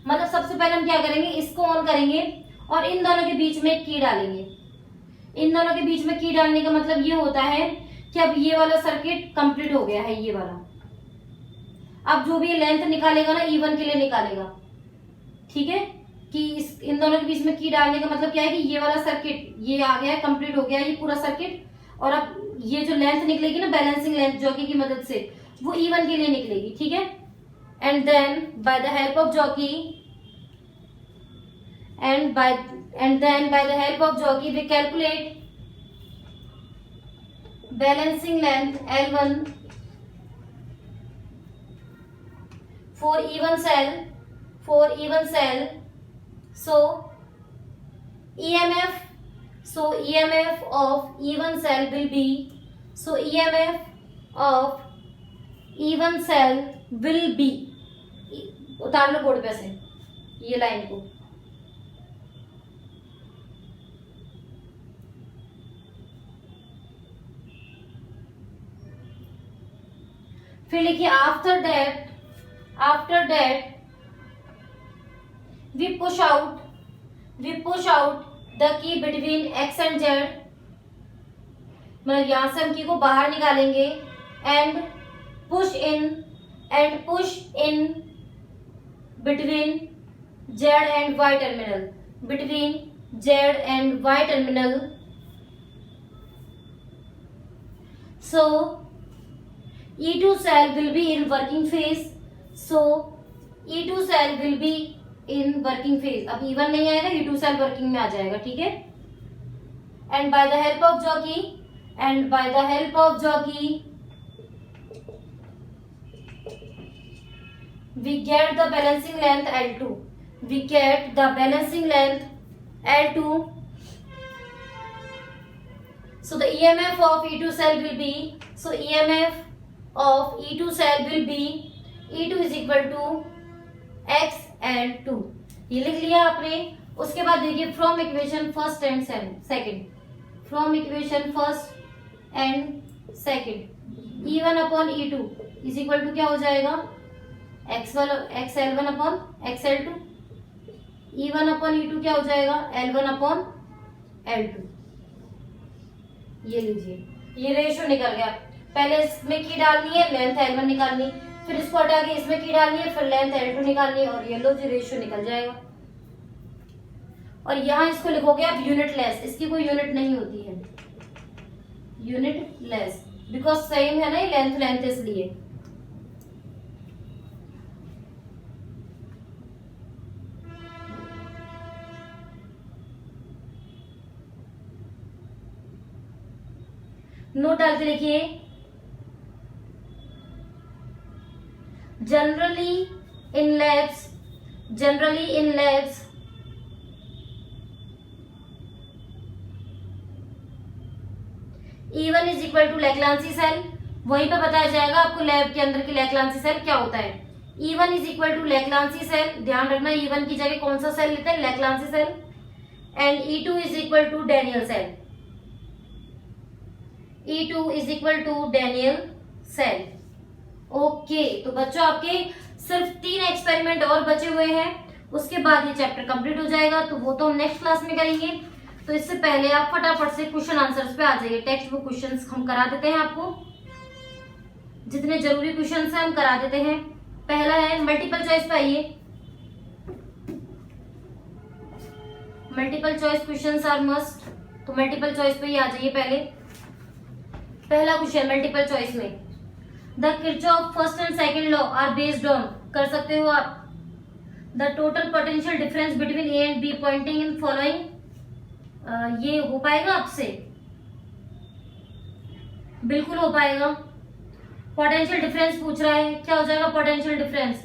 मतलब सबसे पहले हम क्या करेंगे, इसको ऑन करेंगे और इन दोनों के बीच में की डालेंगे। इन दोनों के बीच में की डालने का मतलब ये होता है कि अब ये वाला सर्किट कंप्लीट हो गया है, ये वाला। अब जो भी लेंथ निकालेगा ना, E1 के लिए निकालेगा, ठीक है। कि इन दोनों के बीच में की डालने का मतलब क्या है कि ये वाला सर्किट ये आ गया है, कंप्लीट हो गया है ये पूरा सर्किट। और अब ये जो लेंथ निकलेगी ना बैलेंसिंग लेंथ जॉकी की मदद से, वो E1 के लिए निकलेगी, ठीक है। And then by the help of jockey we calculate balancing length L1 for even cell। So EMF of even cell will be, उतार लो बोर्ड पे से ये लाइन को। फिर लिखिए after that we push out the key between x and z, मतलब यहां से हम की को बाहर निकालेंगे। And push in between z and y terminal, so E2 cell will be in working phase। अब E1 नहीं आएगा, E2 सेल वर्किंग में आ जाएगा, ठीक है। And bye the help of jockey we get the balancing length L2। So the EMF of E2 cell will be, E2 is equal to x L2। ये लिख लिया आपने। उसके बाद देखिए from equation first and second E1 upon E2 is equal to क्या हो जाएगा, XL1 upon XL2। E1 upon E2 क्या हो जाएगा, L1 अपॉन L2। ये लीजिए, ये रेशो निकल गया। पहले इसमें की डालनी है, लेंथ L1 निकालनी, फिर इसको हटा के इसमें की डालनी है, फिर लेंथ L2 निकालनी है, और ये लो जी रेशियो निकल जाएगा। और यहाँ इसको लिखोगे आप यूनिटलेस, इसकी कोई यूनिट नहीं होती है, यूनिटलेस, बिकॉज सेम है ना ये लेंथ इसलिए। नोट डाल के लिखिए, generally in labs E1 is equal to Lagrange cell. वहीं पे बताया जाएगा आपको लैब के अंदर की Lagrange सेल क्या होता है। E1 is equal to Lagrange cell, ध्यान रखना E1 की जगह कौन सा सेल लेते हैं, Lagrange cell. And E2 is equal to Daniell cell. Okay, तो बच्चों आपके सिर्फ 3 एक्सपेरिमेंट और बचे हुए हैं, उसके बाद ये चैप्टर कंप्लीट हो जाएगा, तो वो तो हम नेक्स्ट क्लास में करेंगे। तो इससे पहले आप फटाफट से क्वेश्चन आंसर्स पे आ जाइए। टेक्स्ट बुक क्वेश्चंस हम करा देते हैं आपको, जितने जरूरी क्वेश्चंस हैं हम करा देते हैं। पहला है मल्टीपल चॉइस पे आइए। Multiple choice questions are must, तो मल्टीपल चॉइस पे ही आ जाइए। पहला क्वेश्चन मल्टीपल चॉइस में, the Kirchhoff first and second law are based on, कर सकते हो आप, the total potential difference between A and B pointing in following. ये हो पाएगा आपसे? बिल्कुल हो पाएगा। पोटेंशियल डिफरेंस पूछ रहा है, क्या हो जाएगा पोटेंशियल डिफरेंस?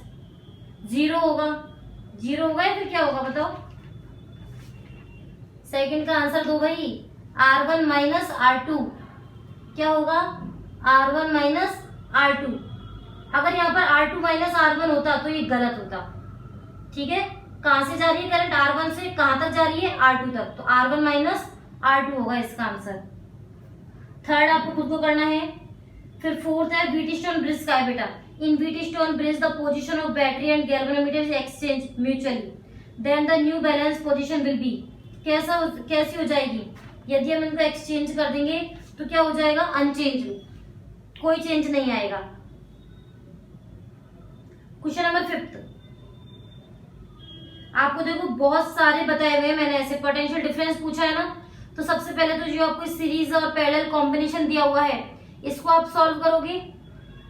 जीरो होगा। जीरो होगा या फिर क्या होगा बताओ? सेकंड का आंसर दो भाई। R1 माइनस R2 क्या होगा? R1 minus R2। अगर यहाँ पर R2 माइनस R1 होता तो ये गलत होता। ठीक है, कहां से जा रही है करंट? R1 से कहां तक जा रही है? R2 तक, तो R1 माइनस R2 होगा इसका आंसर। थर्ड आपको खुद को करना है। फिर फोर्थ है व्हीटस्टोन ब्रिज का है बेटा। In Wheatstone bridge the position of battery and galvanometer is exchange mutually, then the new balance position will be. कैसी हो जाएगी? यदि हम इनको एक्सचेंज कर देंगे तो क्या हो जाएगा? अनचेंज, कोई चेंज नहीं आएगा। क्वेश्चन नंबर 5, आपको देखो बहुत सारे बताए हुए हैं मैंने, ऐसे पोटेंशियल डिफरेंस पूछा है ना, तो सबसे पहले तो जो आपको सीरीज और पैरेलल कॉम्बिनेशन दिया हुआ है इसको आप सॉल्व करोगे।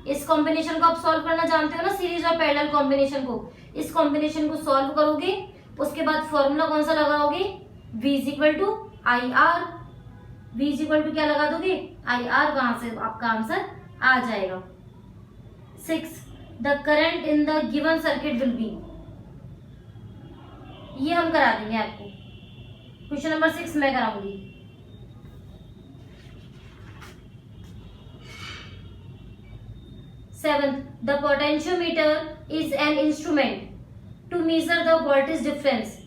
इस कॉम्बिनेशन को आप सॉल्व करना जानते हो ना, सीरीज और पैरेलल कॉम्बिनेशन को। इस कॉम्बिनेशन को सॉल्व करोगे, उसके बाद फॉर्मूला कौन सा लगाओगे? V is equal to I R. V is equal to क्या लगा दोगे? I R. वहां से आपका आंसर आ जाएगा। 6, the current in the given circuit will be, ये हम करा देंगे आपको। क्वेश्चन नंबर 6 मैं कराऊंगी। 7, the potentiometer is an instrument to measure the voltage difference,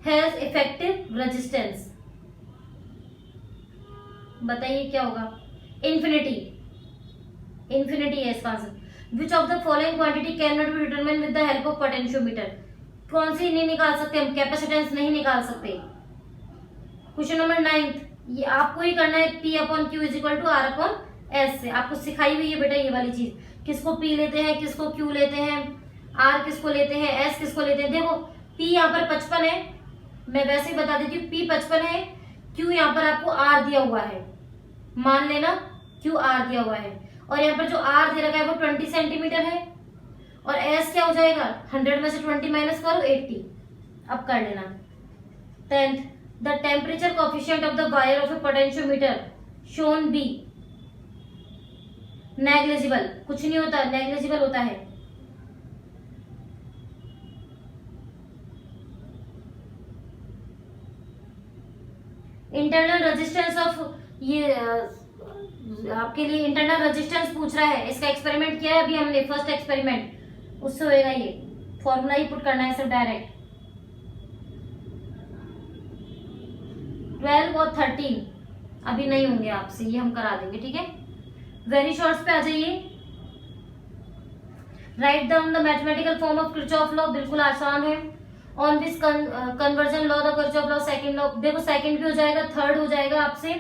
has effective resistance. बताइए क्या होगा? इन्फिनिटी। इन्फिनिटी है इसका answer. Which of the following quantity can not be determined with the help of potentiometer. कौन सी नहीं निकाल सकते हम? कैपेसिटेंस नहीं निकाल सकते। क्वेश्चन नंबर 9, ये आपको ही करना है। P upon Q is equal to R upon S से। आपको सिखाई हुई है बेटा ये वाली चीज, किसको P लेते हैं, किसको Q लेते हैं, R किसको लेते हैं, S किसको लेते हैं। देखो P यहाँ पर 55 है, मैं वैसे ही बता देती हूँ। P 55 है, Q यहाँ पर आपको R दिया हुआ है, मान लेना Q R दिया हुआ है, और यहाँ पर जो R दे रखा है वो 20 सेंटीमीटर है, और S क्या हो जाएगा? 100 में से 20 माइनस करो 80। अब कर लेना। 10th, the temperature coefficient of the wire of A potentiometer shown B negligible. कुछ नहीं होता, नेग्लिजिबल होता है। इंटरनल रेजिस्टेंस ऑफ, ये आपके लिए इंटरनल रेजिस्टेंस पूछ रहा है। इसका एक्सपेरिमेंट किया है अभी हमने, फर्स्ट एक्सपेरिमेंट, उससे होएगा। ये फॉर्मूला ही पुट करना है सिर्फ डायरेक्ट। 12 और 13 अभी नहीं होंगे आपसे, ये हम करा देंगे। ठीक है, वेरी शॉर्ट्स पे आ जाइए। Write down the mathematical form of Kirchhoff law, बिल्कुल आसान है। On this conversion law the Kirchhoff law second law, देखो सेकंड भी हो जाएगा, थर्ड हो जाएगा आपसे।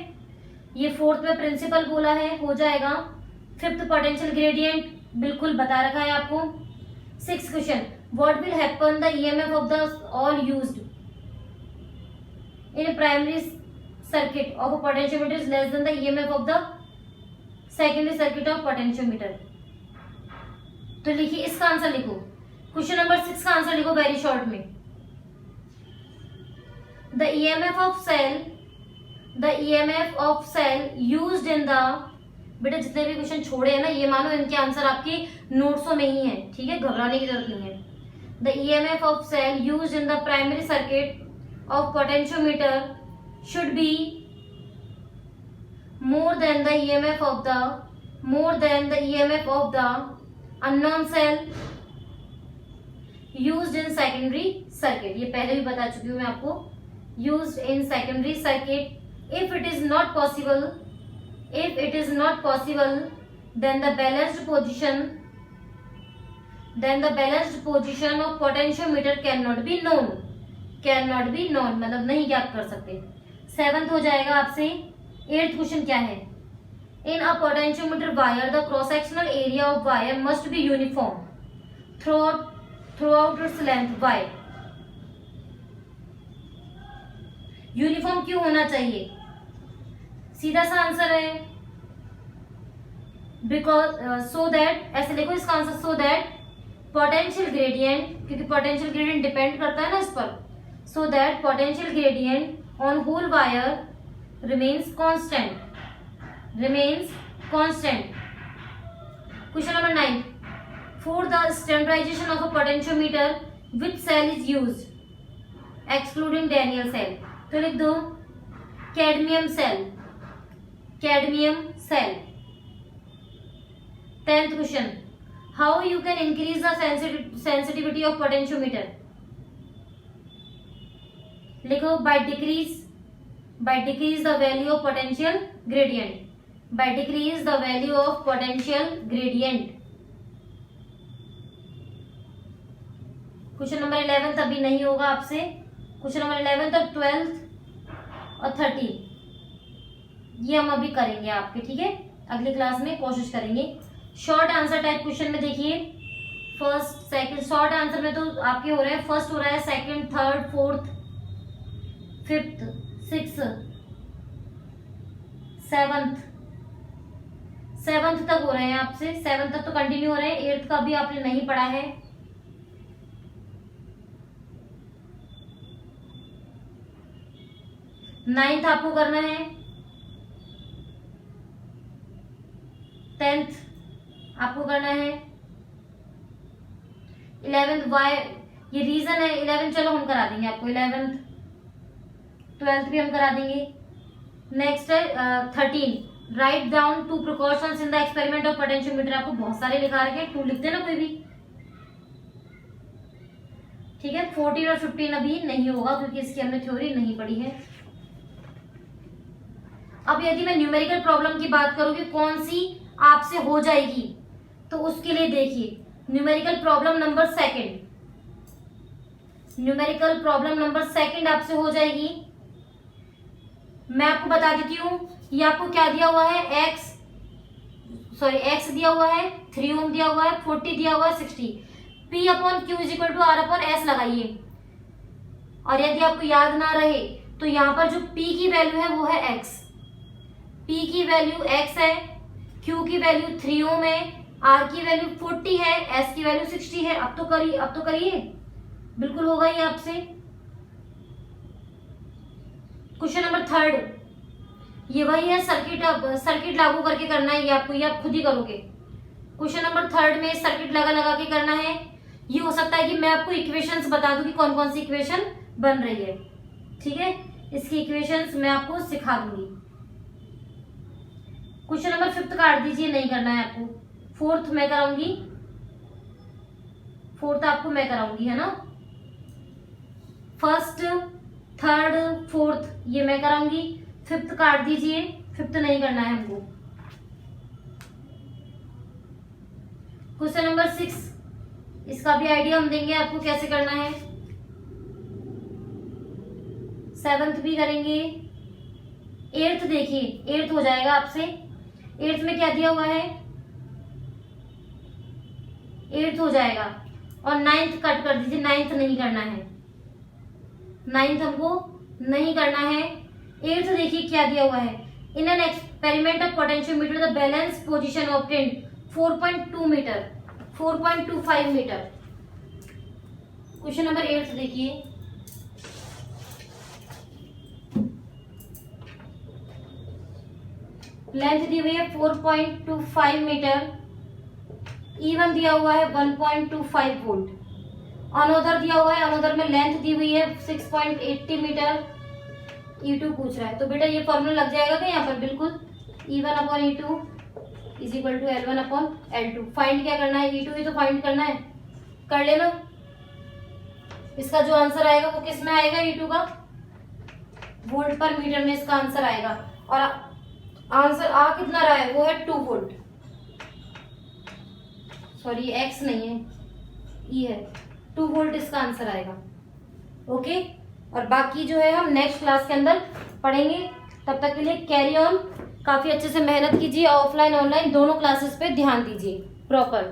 ये फोर्थ में प्रिंसिपल बोला है, हो जाएगा। फिफ्थ पोटेंशियल ग्रेडियंट बिल्कुल बता रखा है आपको। 6th question, what will happen the EMF of the all used in primary circuit of a potentiometer is less than the EMF of the secondary circuit of potentiometer. तो लिखिए, इसका आंसर लिखो। क्वेश्चन नंबर 6 का आंसर लिखो वेरी शॉर्ट में। The EMF of cell used in the, बेटा जितने भी क्वेश्चन छोड़े हैं ना, ये मानो इनके आंसर आपके नोट्सों में ही है। ठीक है, घबराने की जरूरत नहीं है। The EMF of cell used in the primary circuit of potentiometer should be more than the EMF of the unknown cell used in secondary circuit। ये पहले भी बता चुकी हूँ मैं आपको। used in secondary circuit if it is not possible then the balanced position of potentiometer cannot be known मतलब नहीं ज्ञात कर सकते। 7th हो जाएगा आपसे। 8th क्वेश्चन क्या है? In a potentiometer wire the cross sectional area of wire must be uniform throughout its length. Why? Uniform क्यों होना चाहिए? सीधा सा आंसर है बिकॉज सो दैट, ऐसे देखो इसका answer, so that potential gradient, क्योंकि पोटेंशियल ग्रेडियंट डिपेंड करता है ना इस पर, so that potential gradient on whole wire remains constant, question number 9, for the standardisation of a potentiometer which cell is used excluding Daniell cell? तो लिख दो cadmium cell, cadmium cell. 10th question, how you can increase the sensitivity of potentiometer? लिखो by decrease the value of potential gradient, by decrease the value of potential gradient. Question number 11 अभी नहीं होगा आपसे, क्वेश्चन नंबर 11 और 12 और 13 ये हम अभी करेंगे आपके, ठीक है, अगली क्लास में कोशिश करेंगे। शॉर्ट आंसर टाइप क्वेश्चन में देखिए, फर्स्ट सेकंड, शॉर्ट आंसर में तो आपके हो रहे हैं, फर्स्ट हो रहा है, second, third, fourth, fifth, six, seventh तक हो रहे हैं आपसे, सेवंथ तक तो कंटिन्यू हो रहे हैं, एट्थ का भी आपने नहीं पढ़ा है। नाइन्थ आपको करना है, 10th आपको करना है, 11th वाई ये रीजन है, 11 चलो हम करा देंगे आपको, 11th 12th भी हम करा देंगे। नेक्स्ट है 13, write down 2 precautions in the experiment of potentiometer. आपको बहुत सारे लिखा रखे, 2 लिख देना कोई भी, ठीक है। 14 और 15 अभी नहीं होगा क्योंकि इसकी हमने थ्योरी नहीं पढ़ी है। अब यदि मैं न्यूमेरिकल प्रॉब्लम की बात करूँ कि कौन सी आपसे हो जाएगी, तो उसके लिए देखिए numerical problem number second, numerical problem number second आपसे हो जाएगी। मैं आपको बता देती हूँ, ये आपको क्या दिया हुआ है, एक्स दिया हुआ है, 3 ओम दिया हुआ है, 40 दिया हुआ है, 60, P upon Q is equal to R upon S लगाइए। और यदि आपको याद ना रहे तो यहाँ पर जो P की वैल्यू है वो है X, P की वैल्यू X है, Q की वैल्यू 3 ओम है, R की वैल्यू 40 है, S की वैल्यू 60 है। अब तो करिए, बिल्कुल होगा ये आपसे। क्वेश्चन नंबर 3, ये वही है, सर्किट लागू करके करना है ये आपको, ये आप खुद ही करोगे। क्वेश्चन नंबर 3 में सर्किट लगा के करना है। ये हो सकता है कि मैं आपको इक्वेशंस बता दूं कि कौन कौन सी इक्वेशन बन रही है, ठीक है, इसकी इक्वेशंस मैं आपको सिखा दूंगी। क्वेश्चन नंबर 5 काट दीजिए, नहीं करना है आपको। 4th मैं कराऊंगी, 4th आपको मैं कराऊंगी, है ना। 1st, 3rd, 4th ये मैं कराऊंगी। 5th काट दीजिए, 5th नहीं करना है हमको। क्वेश्चन नंबर 6, इसका भी आइडिया हम देंगे आपको कैसे करना है। 7th भी करेंगे। 8th देखिए, 8th हो जाएगा आपसे। 8th में क्या दिया हुआ है, 8th हो जाएगा। और 9th कट कर दीजिए, 9th नहीं करना है, 9th हमको नहीं करना है। 8th देखिए क्या दिया हुआ है, in an experiment of potentiometer the balance position obtained 4.2 meter, 4.25 meter. Question number 8 देखिए, लेंथ दी हुई है 4.25 मीटर, E1 दिया हुआ है 1.25 वोल्ट, अनोदर दिया हुआ है, अनोदर में लेंथ दी हुई है 6.80 मीटर, E2 पूछ रहा है। तो बेटा ये फॉर्मूला लग जाएगा क्या यहाँ पर, बिल्कुल, E1 upon E2 is equal to L1 upon L2। Find क्या करना है, E2 ही तो फाइंड करना है, कर लेना। इसका जो आंसर आएगा वो किस में आएगा, E2 का वोल्ट पर मीटर में इसका आंसर आएगा। और आंसर आ कितना रहा है, वो है 2 वोल्ट, सॉरी X नहीं है, E है, 2 वोल्ट इसका आंसर आएगा। ओके, और बाकी जो है हम नेक्स्ट क्लास के अंदर पढ़ेंगे। तब तक के लिए कैरी ऑन, काफी अच्छे से मेहनत कीजिए, ऑफलाइन ऑनलाइन दोनों क्लासेस पे ध्यान दीजिए प्रॉपर।